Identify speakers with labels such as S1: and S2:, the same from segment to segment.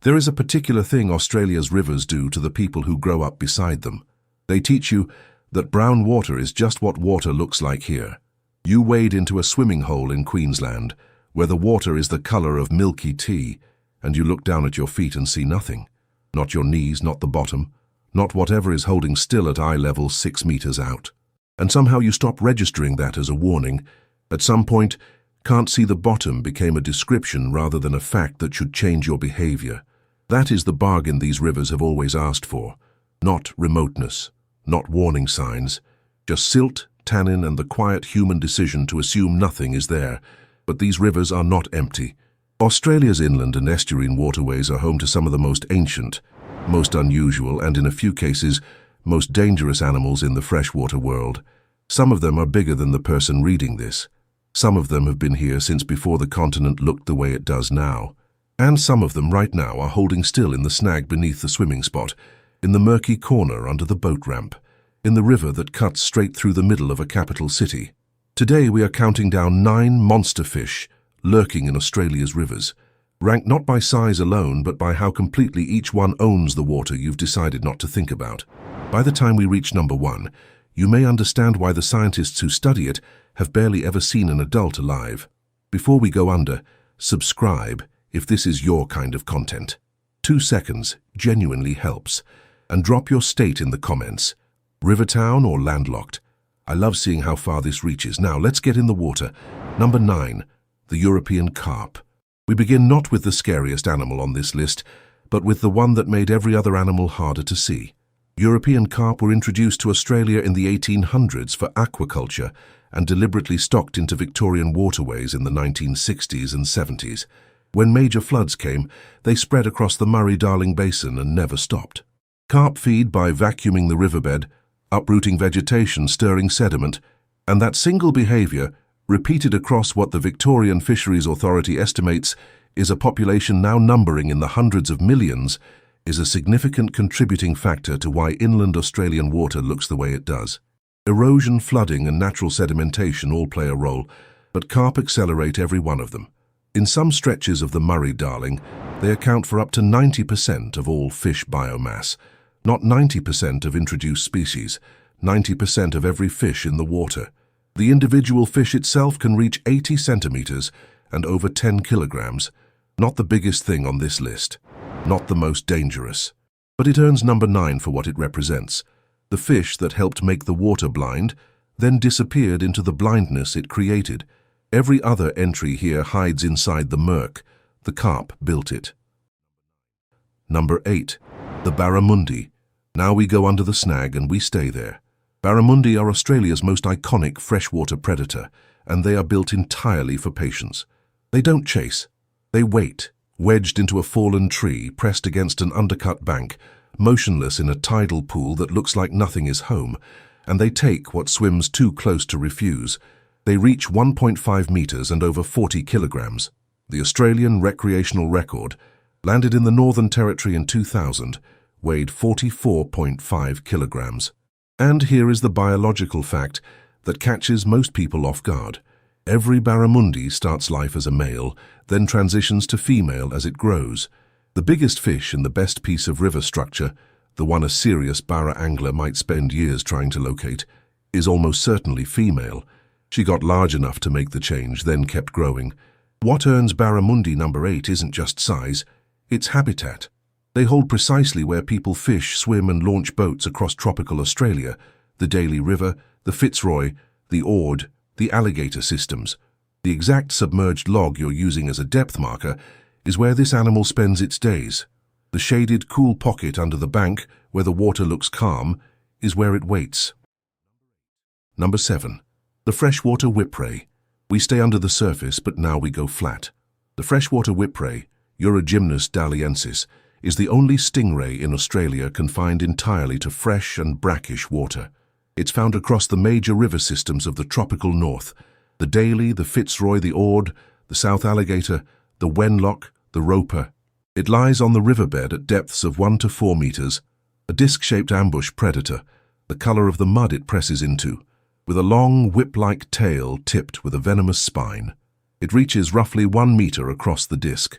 S1: There is a particular thing Australia's rivers do to the people who grow up beside them. They teach you that brown water is just what water looks like here. You wade into a swimming hole in Queensland, where the water is the colour of milky tea, and you look down at your feet and see nothing. Not your knees, not the bottom, not whatever is holding still at eye level 6 metres out. And somehow you stop registering that as a warning. At some point, can't see the bottom became a description rather than a fact that should change your behaviour. That is the bargain these rivers have always asked for. Not remoteness, not warning signs, just silt, tannin and the quiet human decision to assume nothing is there. But these rivers are not empty. Australia's inland and estuarine waterways are home to some of the most ancient, most unusual and in a few cases, most dangerous animals in the freshwater world. Some of them are bigger than the person reading this. Some of them have been here since before the continent looked the way it does now. And some of them right now are holding still in the snag beneath the swimming spot, in the murky corner under the boat ramp, in the river that cuts straight through the middle of a capital city. Today we are counting down 9 monster fish lurking in Australia's rivers, ranked not by size alone but by how completely each one owns the water you've decided not to think about. By the time we reach number 1, you may understand why the scientists who study it have barely ever seen an adult alive. Before we go under, subscribe if this is your kind of content. 2 seconds genuinely helps. And drop your state in the comments. Rivertown or landlocked? I love seeing how far this reaches. Now let's get in the water. Number 9, the European carp. We begin not with the scariest animal on this list, but with the one that made every other animal harder to see. European carp were introduced to Australia in the 1800s for aquaculture and deliberately stocked into Victorian waterways in the 1960s and 70s. When major floods came, they spread across the Murray-Darling Basin and never stopped. Carp feed by vacuuming the riverbed, uprooting vegetation, stirring sediment, and that single behaviour, repeated across what the Victorian Fisheries Authority estimates is a population now numbering in the hundreds of millions, is a significant contributing factor to why inland Australian water looks the way it does. Erosion, flooding and natural sedimentation all play a role, but carp accelerate every one of them. In some stretches of the Murray-Darling, they account for up to 90% of all fish biomass, not 90% of introduced species, 90% of every fish in the water. The individual fish itself can reach 80 centimeters and over 10 kilograms. Not the biggest thing on this list, not the most dangerous. But it earns number 9 for what it represents. The fish that helped make the water blind, then disappeared into the blindness it created. Every other entry here hides inside the murk. The carp built it. Number 8, the barramundi. Now we go under the snag and we stay there. Barramundi are Australia's most iconic freshwater predator, and they are built entirely for patience. They don't chase. They wait, wedged into a fallen tree, pressed against an undercut bank, motionless in a tidal pool that looks like nothing is home, and they take what swims too close to refuse. They reach 1.5 meters and over 40 kilograms. The Australian recreational record, landed in the Northern Territory in 2000, weighed 44.5 kilograms. And here is the biological fact that catches most people off guard. Every barramundi starts life as a male, then transitions to female as it grows. The biggest fish in the best piece of river structure, the one a serious barra angler might spend years trying to locate, is almost certainly female. She got large enough to make the change, then kept growing. What earns barramundi number 8 isn't just size, it's habitat. They hold precisely where people fish, swim and launch boats across tropical Australia, the Daly River, the Fitzroy, the Ord, the alligator systems. The exact submerged log you're using as a depth marker is where this animal spends its days. The shaded, cool pocket under the bank, where the water looks calm, is where it waits. Number 7. The freshwater whipray. We stay under the surface, but now we go flat. The freshwater whipray, Eurogymnus daliensis, is the only stingray in Australia confined entirely to fresh and brackish water. It's found across the major river systems of the tropical north, the Daly, the Fitzroy, the Ord, the South Alligator, the Wenlock, the Roper. It lies on the riverbed at depths of 1 to 4 meters, a disc-shaped ambush predator, the color of the mud it presses into, with a long whip-like tail tipped with a venomous spine. It reaches roughly 1 meter across the disc.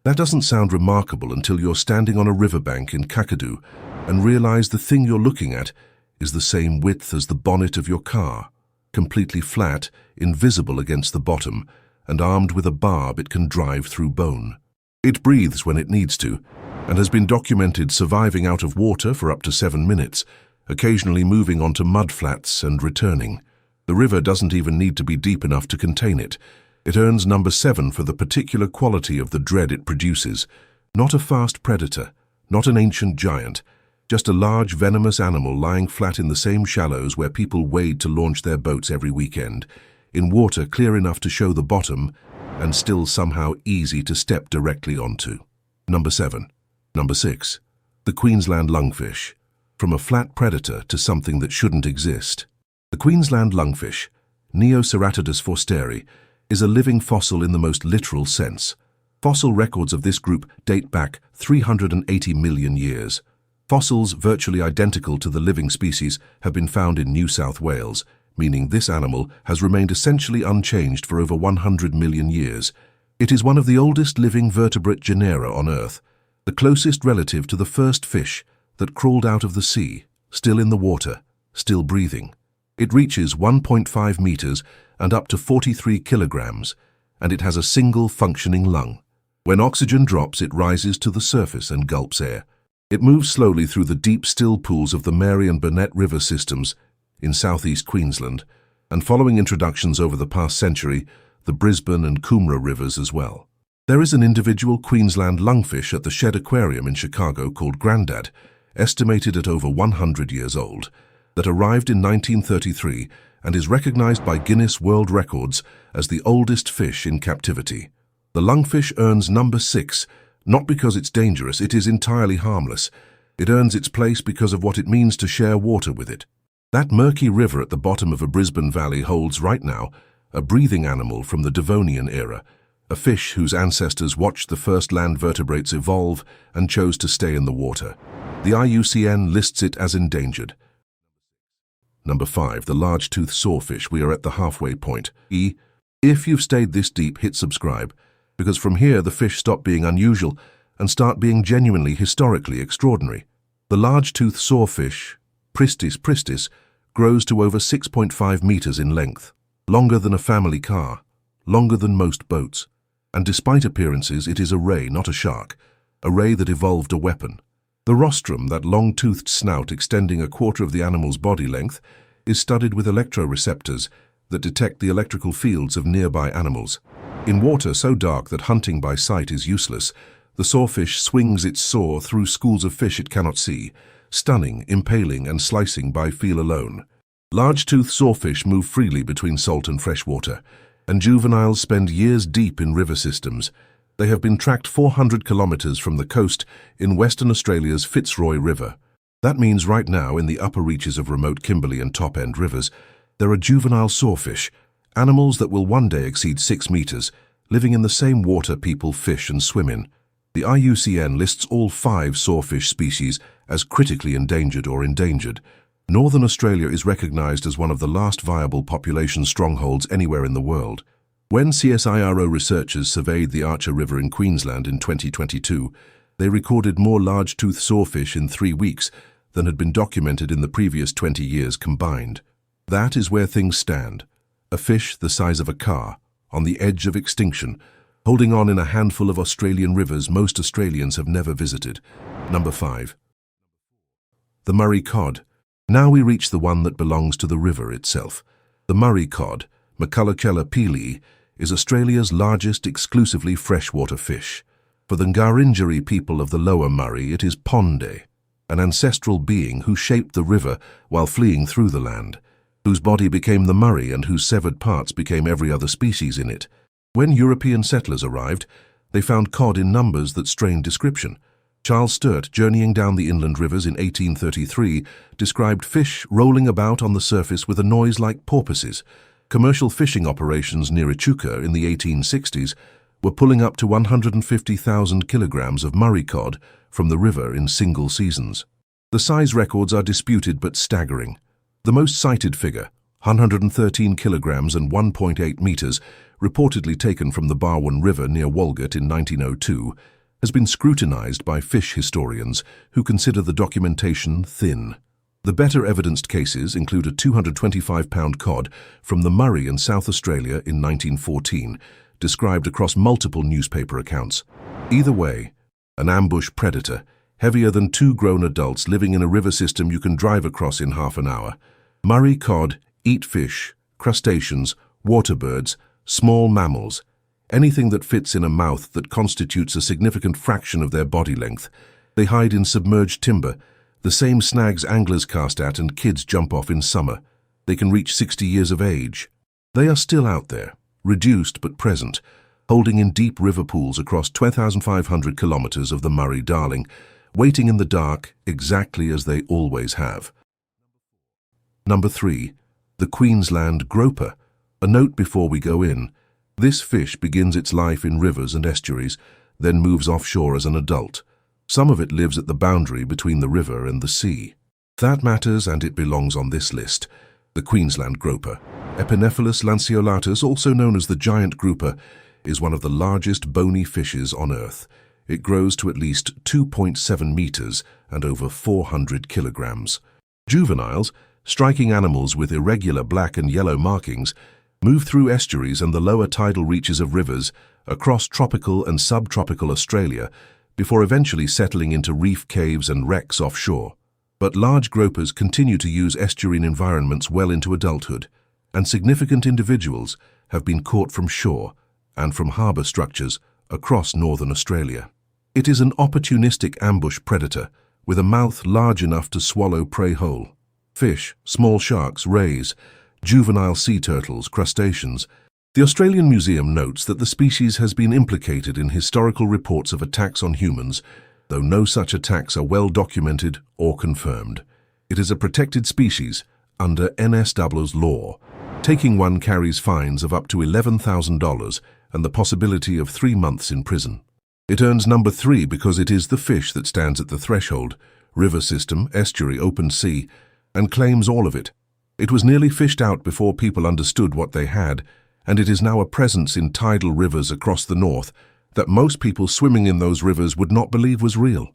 S1: That doesn't sound remarkable until you're standing on a riverbank in Kakadu and realize the thing you're looking at is the same width as the bonnet of your car, completely flat, invisible against the bottom, and armed with a barb it can drive through bone. It breathes when it needs to, and has been documented surviving out of water for up to 7 minutes, occasionally moving onto mudflats and returning. The river doesn't even need to be deep enough to contain it. It earns number 7 for the particular quality of the dread it produces. Not a fast predator, not an ancient giant, just a large venomous animal lying flat in the same shallows where people wade to launch their boats every weekend, in water clear enough to show the bottom and still somehow easy to step directly onto. Number 7. Number 6. The Queensland lungfish. From a flat predator to something that shouldn't exist. The Queensland lungfish, Neoceratodus forsteri, is a living fossil in the most literal sense. Fossil records of this group date back 380 million years. Fossils virtually identical to the living species have been found in New South Wales, meaning this animal has remained essentially unchanged for over 100 million years. It is one of the oldest living vertebrate genera on Earth, the closest relative to the first fish that crawled out of the sea, still in the water, still breathing. It reaches 1.5 meters and up to 43 kilograms, and it has a single functioning lung. When oxygen drops, it rises to the surface and gulps air. It moves slowly through the deep still pools of the Mary and Burnett River systems in southeast Queensland, and following introductions over the past century, the Brisbane and Coomera rivers as well. There is an individual Queensland lungfish at the Shed Aquarium in Chicago called Grandad, estimated at over 100 years old, that arrived in 1933 and is recognized by Guinness World Records as the oldest fish in captivity. The lungfish earns number 6, not because it's dangerous, it is entirely harmless. It earns its place because of what it means to share water with it. That murky river at the bottom of a Brisbane valley holds right now a breathing animal from the Devonian era, a fish whose ancestors watched the first land vertebrates evolve and chose to stay in the water. The IUCN lists it as endangered. Number 5, the large-toothed sawfish. We are at the halfway point. If you've stayed this deep, hit subscribe, because from here the fish stop being unusual and start being genuinely historically extraordinary. The large-toothed sawfish, Pristis pristis, grows to over 6.5 meters in length, longer than a family car, longer than most boats. And despite appearances, it is a ray, not a shark, a ray that evolved a weapon. The rostrum, that long-toothed snout extending a quarter of the animal's body length, is studded with electroreceptors that detect the electrical fields of nearby animals. In water so dark that hunting by sight is useless, the sawfish swings its saw through schools of fish it cannot see, stunning, impaling, and slicing by feel alone. Large-toothed sawfish move freely between salt and fresh water, and juveniles spend years deep in river systems. They have been tracked 400 kilometers from the coast in Western Australia's Fitzroy River. That means right now, in the upper reaches of remote Kimberley and Top End rivers, there are juvenile sawfish, animals that will one day exceed 6 meters, living in the same water people fish and swim in. The IUCN lists all 5 sawfish species as critically endangered or endangered. Northern Australia is recognized as one of the last viable population strongholds anywhere in the world. When CSIRO researchers surveyed the Archer River in Queensland in 2022, they recorded more large-toothed sawfish in 3 weeks than had been documented in the previous 20 years combined. That is where things stand. A fish the size of a car, on the edge of extinction, holding on in a handful of Australian rivers most Australians have never visited. Number 5. The Murray cod. Now we reach the one that belongs to the river itself. The Murray cod, Maccullochella peelii, is Australia's largest exclusively freshwater fish. For the Ngarrindjeri people of the Lower Murray, it is Pondé, an ancestral being who shaped the river while fleeing through the land, whose body became the Murray and whose severed parts became every other species in it. When European settlers arrived, they found cod in numbers that strained description. Charles Sturt, journeying down the inland rivers in 1833, described fish rolling about on the surface with a noise like porpoises. Commercial fishing operations near Echuca in the 1860s were pulling up to 150,000 kilograms of Murray cod from the river in single seasons. The size records are disputed but staggering. The most cited figure, 113 kilograms and 1.8 meters, reportedly taken from the Barwon River near Walgett in 1902, has been scrutinized by fish historians who consider the documentation thin. The better evidenced cases include a 225-pound cod from the Murray in South Australia in 1914, described across multiple newspaper accounts. Either way, an ambush predator, heavier than 2 grown adults living in a river system you can drive across in half an hour. Murray cod eat fish, crustaceans, water birds, small mammals, anything that fits in a mouth that constitutes a significant fraction of their body length. They hide in submerged timber, the same snags anglers cast at and kids jump off in summer. They can reach 60 years of age. They are still out there, reduced but present, holding in deep river pools across 2,500 kilometers of the Murray-Darling, waiting in the dark exactly as they always have. Number 3. The Queensland Groper. A note before we go in. This fish begins its life in rivers and estuaries, then moves offshore as an adult. Some of it lives at the boundary between the river and the sea. That matters, and it belongs on this list. The Queensland Groper, Epinephelus lanceolatus, also known as the giant grouper, is one of the largest bony fishes on Earth. It grows to at least 2.7 meters and over 400 kilograms. Juveniles, striking animals with irregular black and yellow markings, move through estuaries and the lower tidal reaches of rivers across tropical and subtropical Australia before eventually settling into reef caves and wrecks offshore. But large gropers continue to use estuarine environments well into adulthood, and significant individuals have been caught from shore and from harbour structures across northern Australia. It is an opportunistic ambush predator with a mouth large enough to swallow prey whole. Fish, small sharks, rays, juvenile sea turtles, crustaceans. The Australian Museum notes that the species has been implicated in historical reports of attacks on humans, though no such attacks are well documented or confirmed. It is a protected species under NSW's law. Taking one carries fines of up to $11,000 and the possibility of 3 months in prison. It earns number 3 because it is the fish that stands at the threshold, river system, estuary, open sea, and claims all of it. It was nearly fished out before people understood what they had, and it is now a presence in tidal rivers across the north that most people swimming in those rivers would not believe was real.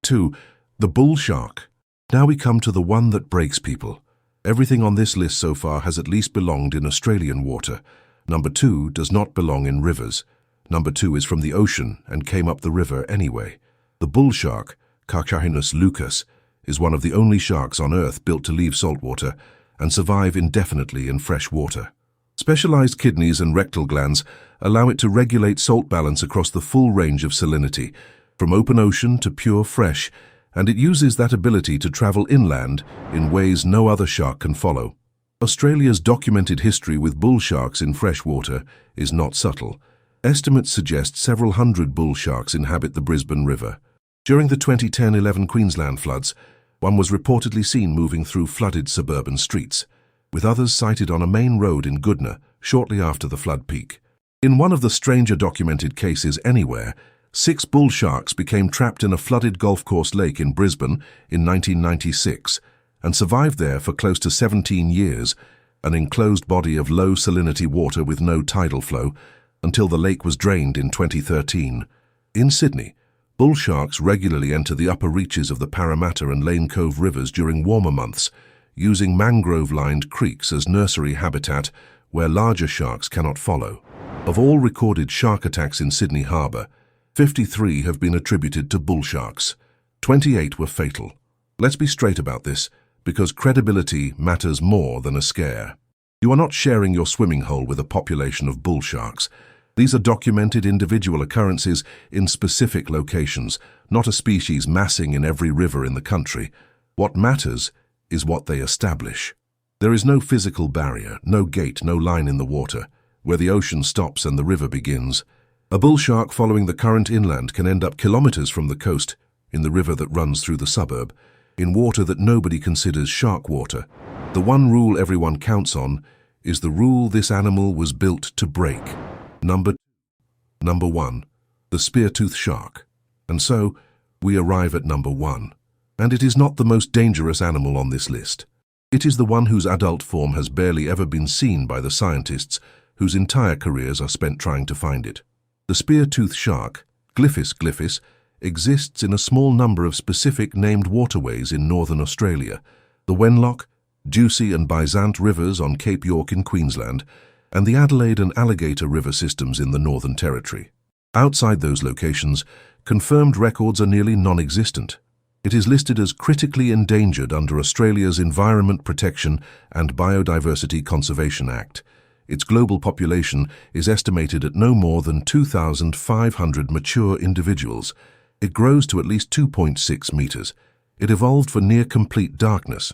S1: 2. The bull shark. Now we come to the one that breaks people. Everything on this list so far has at least belonged in Australian water. Number 2 does not belong in rivers. Number 2 is from the ocean and came up the river anyway. The bull shark, Carcharinus leucus, is one of the only sharks on Earth built to leave saltwater and survive indefinitely in fresh water. Specialized kidneys and rectal glands allow it to regulate salt balance across the full range of salinity, from open ocean to pure fresh, and it uses that ability to travel inland in ways no other shark can follow. Australia's documented history with bull sharks in fresh water is not subtle. Estimates suggest several hundred bull sharks inhabit the Brisbane River. During the 2010-11 Queensland floods, one was reportedly seen moving through flooded suburban streets, with others sighted on a main road in Goodna shortly after the flood peak. In one of the stranger documented cases anywhere, 6 bull sharks became trapped in a flooded golf course lake in Brisbane in 1996 and survived there for close to 17 years, an enclosed body of low salinity water with no tidal flow, until the lake was drained in 2013. In Sydney, bull sharks regularly enter the upper reaches of the Parramatta and Lane Cove rivers during warmer months, using mangrove-lined creeks as nursery habitat where larger sharks cannot follow. Of all recorded shark attacks in Sydney Harbour, 53 have been attributed to bull sharks. 28 were fatal. Let's be straight about this, because credibility matters more than a scare. You are not sharing your swimming hole with a population of bull sharks. These are documented individual occurrences in specific locations, not a species massing in every river in the country. What matters is what they establish. There is no physical barrier, no gate, no line in the water, where the ocean stops and the river begins. A bull shark following the current inland can end up kilometers from the coast, in the river that runs through the suburb, in water that nobody considers shark water. The one rule everyone counts on is the rule this animal was built to break. Number 1. The spear-tooth shark. And so, we arrive at number 1. And it is not the most dangerous animal on this list. It is the one whose adult form has barely ever been seen by the scientists whose entire careers are spent trying to find it. The spear-tooth shark, Glyphis glyphis exists in a small number of specific named waterways in northern Australia, the Wenlock, Ducie and Byzant rivers on Cape York in Queensland, and the Adelaide and Alligator river systems in the Northern Territory. Outside those locations, confirmed records are nearly non-existent. It is listed as critically endangered under Australia's Environment Protection and Biodiversity Conservation Act. Its global population is estimated at no more than 2,500 mature individuals. It grows to at least 2.6 meters. It evolved for near-complete darkness.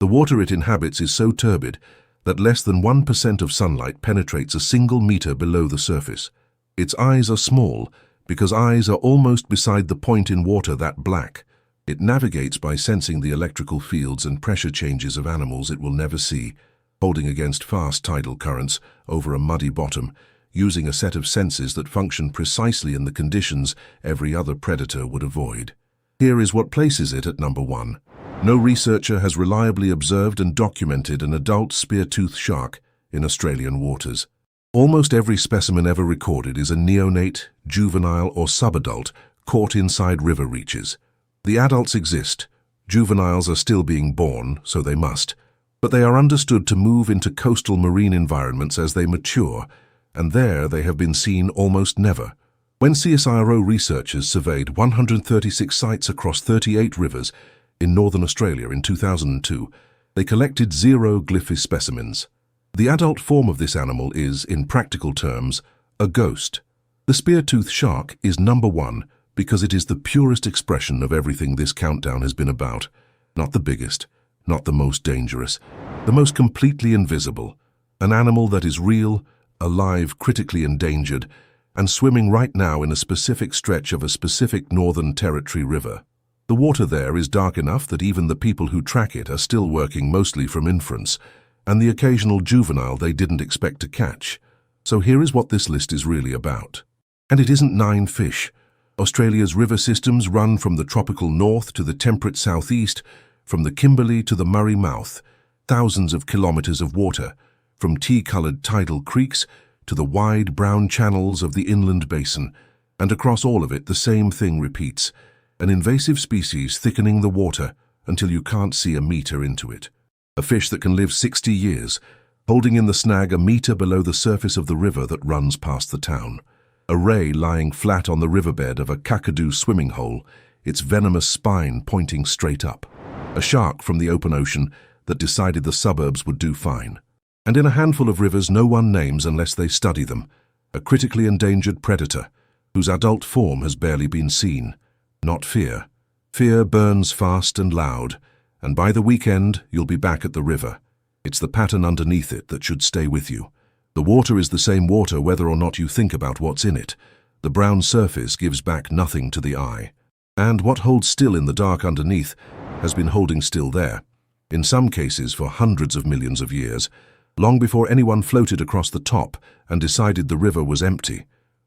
S1: The water it inhabits is so turbid that less than 1% of sunlight penetrates a single meter below the surface. Its eyes are small because eyes are almost beside the point in water that black. It navigates by sensing the electrical fields and pressure changes of animals it will never see, holding against fast tidal currents over a muddy bottom, using a set of senses that function precisely in the conditions every other predator would avoid. Here is what places it at number 1. No researcher has reliably observed and documented an adult spear-toothed shark in Australian waters. Almost every specimen ever recorded is a neonate, juvenile or subadult caught inside river reaches. The adults exist. Juveniles are still being born, so they must. But they are understood to move into coastal marine environments as they mature, and there they have been seen almost never. When CSIRO researchers surveyed 136 sites across 38 rivers in northern Australia in 2002, they collected 0 glyphis specimens. The adult form of this animal is, in practical terms, a ghost. The spear-toothed shark is number 1 because it is the purest expression of everything this countdown has been about. Not the biggest, not the most dangerous, the most completely invisible. An animal that is real, alive, critically endangered, and swimming right now in a specific stretch of a specific Northern Territory river. The water there is dark enough that even the people who track it are still working mostly from inference, and the occasional juvenile they didn't expect to catch. So here is what this list is really about. And it isn't 9 fish. Australia's river systems run from the tropical north to the temperate southeast, from the Kimberley to the Murray Mouth, thousands of kilometers of water, from tea-coloured tidal creeks to the wide brown channels of the inland basin, and across all of it the same thing repeats, an invasive species thickening the water until you can't see a meter into it. A fish that can live 60 years, holding in the snag a meter below the surface of the river that runs past the town. A ray lying flat on the riverbed of a Kakadu swimming hole, its venomous spine pointing straight up. A shark from the open ocean that decided the suburbs would do fine. And in a handful of rivers no one names unless they study them, a critically endangered predator whose adult form has barely been seen. Not fear. Fear burns fast and loud, and by the weekend you'll be back at the river. It's the pattern underneath it that should stay with you. The water is the same water whether or not you think about what's in it. The brown surface gives back nothing to the eye. And what holds still in the dark underneath has been holding still there, in some cases for hundreds of millions of years, long before anyone floated across the top and decided the river was empty.